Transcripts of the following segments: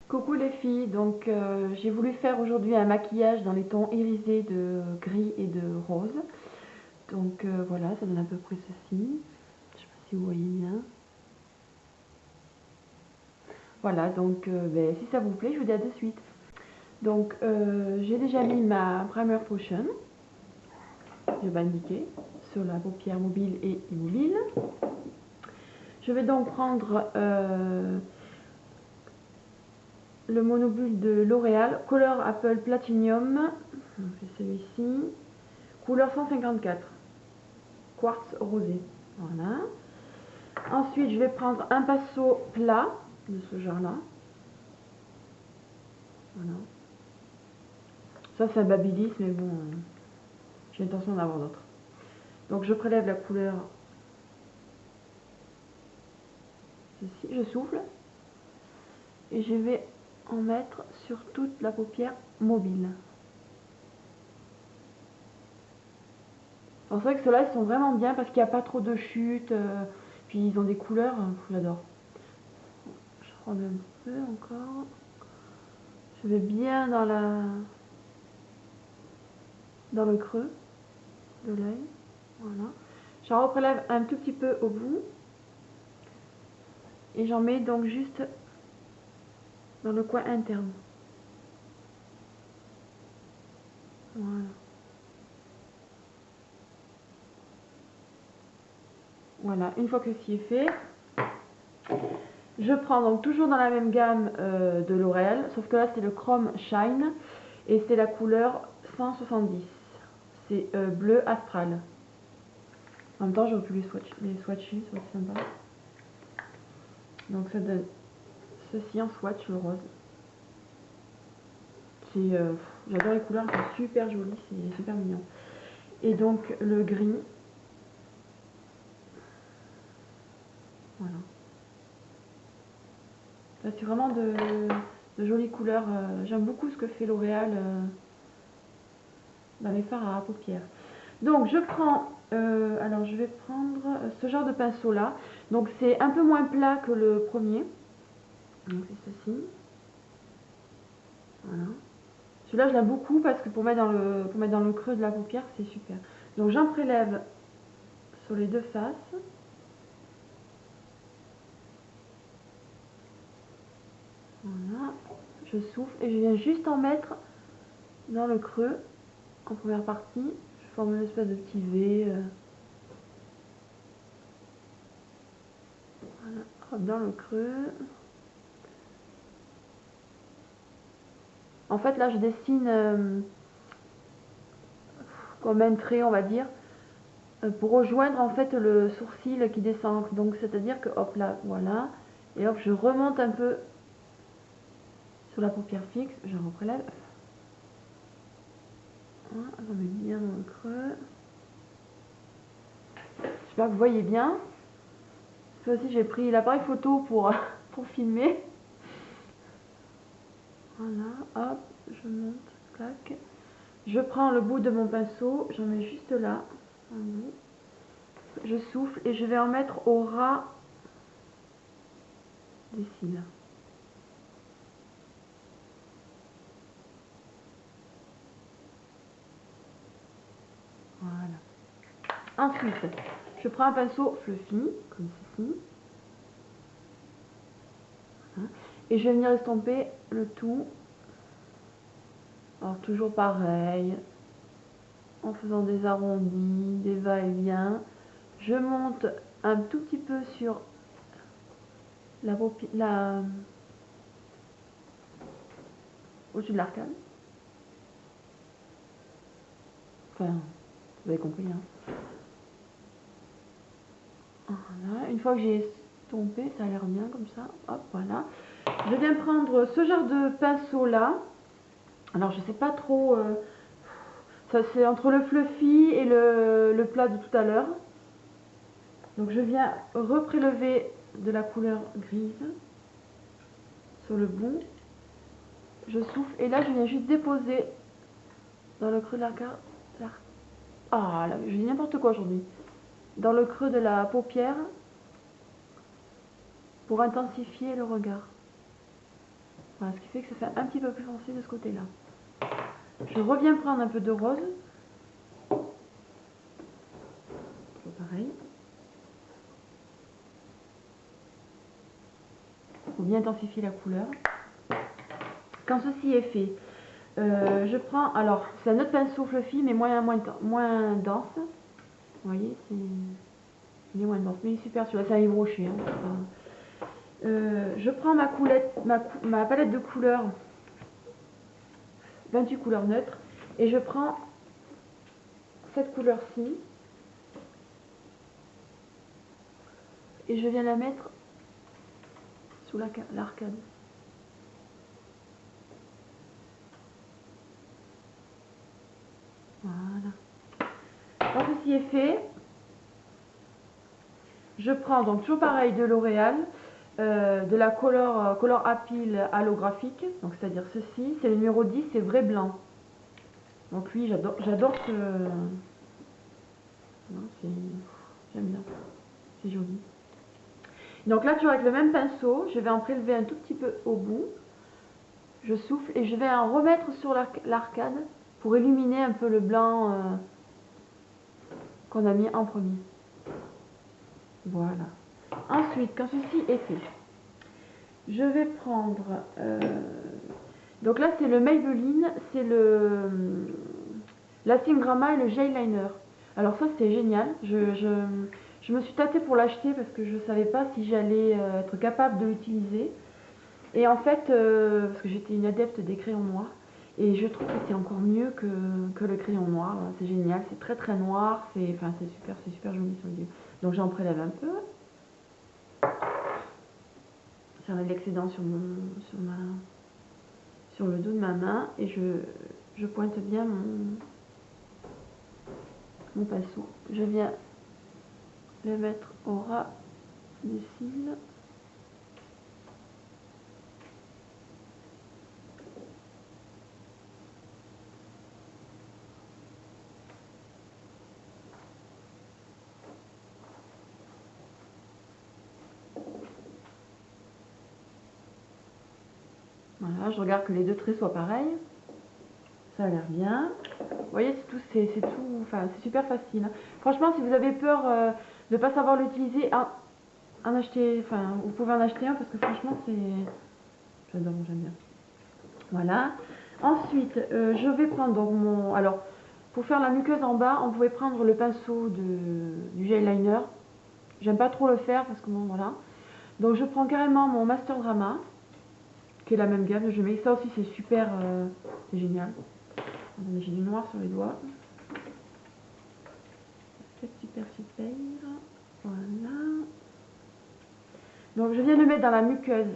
Coucou les filles, donc j'ai voulu faire aujourd'hui un maquillage dans les tons irisés de gris et de rose. Donc voilà, ça donne à peu près ceci. Je sais pas si vous voyez bien. Voilà, donc si ça vous plaît, je vous dis à de suite. Donc j'ai déjà mis ma primer potion, je vais indiquer, sur la paupière mobile et immobile. Je vais donc prendre le monobule de L'Oréal, Color Apple Platinum, c'est celui-ci, couleur 154. Quartz rosé. Voilà. Ensuite, je vais prendre un pinceau plat de ce genre-là. Voilà. Ça, c'est un Babyliss, mais bon, j'ai l'intention d'en avoir d'autres. Donc, je prélève la couleur. Ceci, je souffle. Et je vais en mettre sur toute la paupière mobile. C'est vrai que ceux-là, ils sont vraiment bien parce qu'il n'y a pas trop de chute. Puis, ils ont des couleurs, j'adore. Je prends un peu encore. Je vais bien dans le creux de l'œil. Voilà. J'en reprélève un tout petit peu au bout. Et j'en mets donc juste dans le coin interne. Voilà. Voilà, une fois que ceci est fait, je prends donc toujours dans la même gamme de L'Oréal, sauf que là c'est le Chrome Shine et c'est la couleur 170. C'est bleu astral. En même temps, j'aurais pu les swatcher, ça aurait été sympa. Donc ça donne ceci en swatch, le rose. J'adore les couleurs, elles sont super jolies, c'est super mignon. Et donc le gris. Voilà. C'est vraiment de jolies couleurs. J'aime beaucoup ce que fait L'Oréal dans les fards à paupières. Donc je prends, alors je vais prendre ce genre de pinceau là. Donc c'est un peu moins plat que le premier. Donc c'est ceci. Voilà. Celui-là je l'aime beaucoup parce que pour mettre dans le creux de la paupière c'est super. Donc j'en prélève sur les deux faces. Voilà. Je souffle et je viens juste en mettre dans le creux en première partie. Je forme une espèce de petit V. Voilà. Hop, dans le creux. En fait là je dessine comme un trait on va dire pour rejoindre en fait le sourcil qui descend. Donc c'est à dire que hop là voilà et hop je remonte un peu sur la paupière fixe, je reprélève. Voilà, j'en mets bien dans le creux. J'espère que vous voyez bien. Cette fois-ci j'ai pris l'appareil photo pour filmer. Voilà, hop, je monte, clac. Je prends le bout de mon pinceau, j'en mets juste là, un bout. Je souffle et je vais en mettre au ras des cils. Voilà. Ensuite, je prends un pinceau fluffy, comme ceci. Voilà. Et je vais venir estomper le tout. Alors toujours pareil, en faisant des arrondis, des va-et-vient. Je monte un tout petit peu sur au-dessus de l'arcade. Enfin, vous avez compris. Hein. Voilà. Une fois que j'ai estompé, ça a l'air bien comme ça. Hop, voilà. Je viens prendre ce genre de pinceau là. Alors je sais pas trop. Ça c'est entre le fluffy et le plat de tout à l'heure. Donc je viens reprélever de la couleur grise sur le bout. Je souffle et là je viens juste déposer dans le creux de l'arcade. Ah là, je dis n'importe quoi aujourd'hui. Dans le creux de la paupière pour intensifier le regard. Voilà, ce qui fait que ça fait un petit peu plus foncé de ce côté-là. Je reviens prendre un peu de rose. Toujours pareil. Pour bien intensifier la couleur. Quand ceci est fait, je prends, alors c'est un autre pinceau fluffy mais moins dense. Vous voyez, il est moins dense, mais il est super celui-là, c'est un livre rocher. Hein, je prends ma palette de couleurs, 28 couleurs neutres, et je prends cette couleur-ci, et je viens la mettre sous l'arcade. Voilà. Quand ceci est fait, je prends donc toujours pareil de L'Oréal, de la Color Appeal Holographique, donc c'est-à-dire ceci, c'est le numéro 10, c'est vrai blanc. Donc lui, j'adore ce... J'aime bien, c'est joli. Donc là, toujours avec le même pinceau, je vais en prélever un tout petit peu au bout. Je souffle et je vais en remettre sur l'arcade pour illuminer un peu le blanc qu'on a mis en premier. Voilà. Ensuite, quand ceci est fait, je vais prendre... donc là, c'est le Maybelline, c'est le Lasting Drama et le J-Liner. Alors ça, c'est génial. Je me suis tâtée pour l'acheter parce que je ne savais pas si j'allais être capable de l'utiliser. Et en fait, parce que j'étais une adepte des crayons noirs, et je trouve que c'est encore mieux que le crayon noir. C'est génial, c'est très très noir, c'est super joli sur les yeux. Donc j'en prélève un peu. J'enlève l'excédent sur le dos de ma main et je pointe bien mon pinceau. Je viens le mettre au ras des cils. Voilà, je regarde que les deux traits soient pareils. Ça a l'air bien. Vous voyez, c'est tout, enfin, c'est super facile. Hein. Franchement, si vous avez peur de ne pas savoir l'utiliser, vous pouvez en acheter un parce que franchement, j'adore, j'aime bien. Voilà. Ensuite, je vais prendre donc alors, pour faire la muqueuse en bas, on pouvait prendre le pinceau du J-Liner. J'aime pas trop le faire parce que bon, voilà. Donc, je prends carrément mon Master Drama, qui est la même gamme. Je mets ça aussi, c'est super, c'est génial. J'ai du noir sur les doigts. C'est super. Voilà. Donc je viens le mettre dans la muqueuse.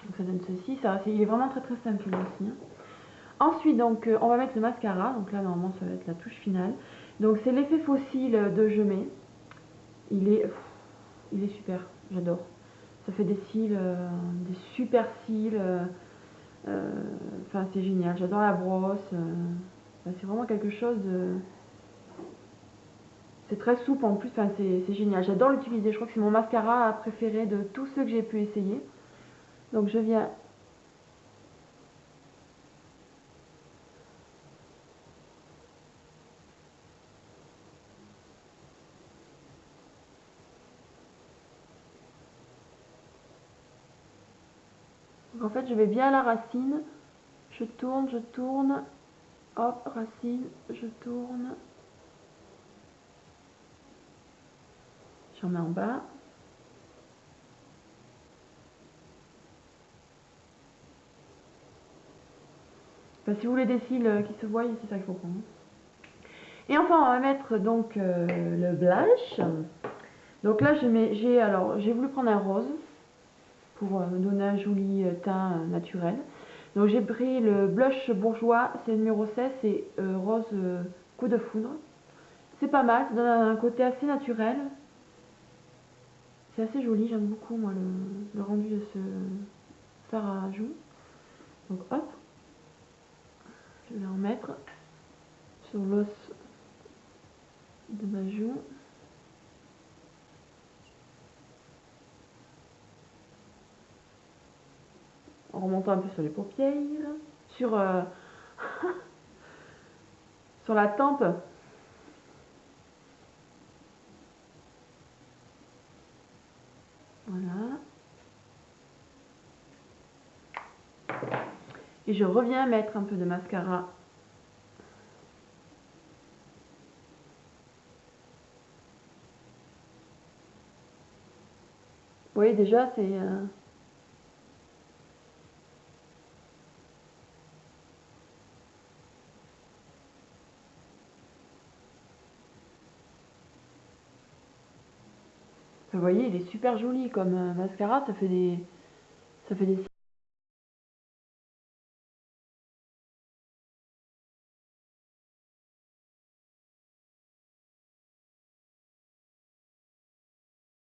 Donc ça donne ceci. Il est vraiment très très simple aussi. Hein. Ensuite, donc, on va mettre le mascara. Donc là, normalement, ça va être la touche finale. Donc c'est l'effet fossile de Gemay. Il est super. J'adore. Ça fait des cils, des super cils. Enfin, c'est génial. J'adore la brosse. C'est vraiment quelque chose de... C'est très souple en plus. Enfin, c'est génial. J'adore l'utiliser. Je crois que c'est mon mascara préféré de tous ceux que j'ai pu essayer. Donc je viens... Donc en fait, je vais bien à la racine. Je tourne. Hop, racine, je tourne. J'en mets en bas. Enfin, si vous voulez des cils qui se voient, c'est ça qu'il faut prendre. Et enfin, on va mettre donc le blush. Donc là, j'ai voulu prendre un rose pour me donner un joli teint naturel. Donc j'ai pris le blush bourgeois, c'est le numéro 16, c'est rose coup de foudre. C'est pas mal, ça donne un côté assez naturel. C'est assez joli, j'aime beaucoup moi le rendu de fard à joues. Donc hop, je vais en mettre sur l'os de ma joue. En remontant un peu sur les paupières, sur, sur la tempe. Voilà. Et je reviens mettre un peu de mascara. Vous voyez déjà, c'est... Vous voyez, il est super joli comme mascara, ça fait des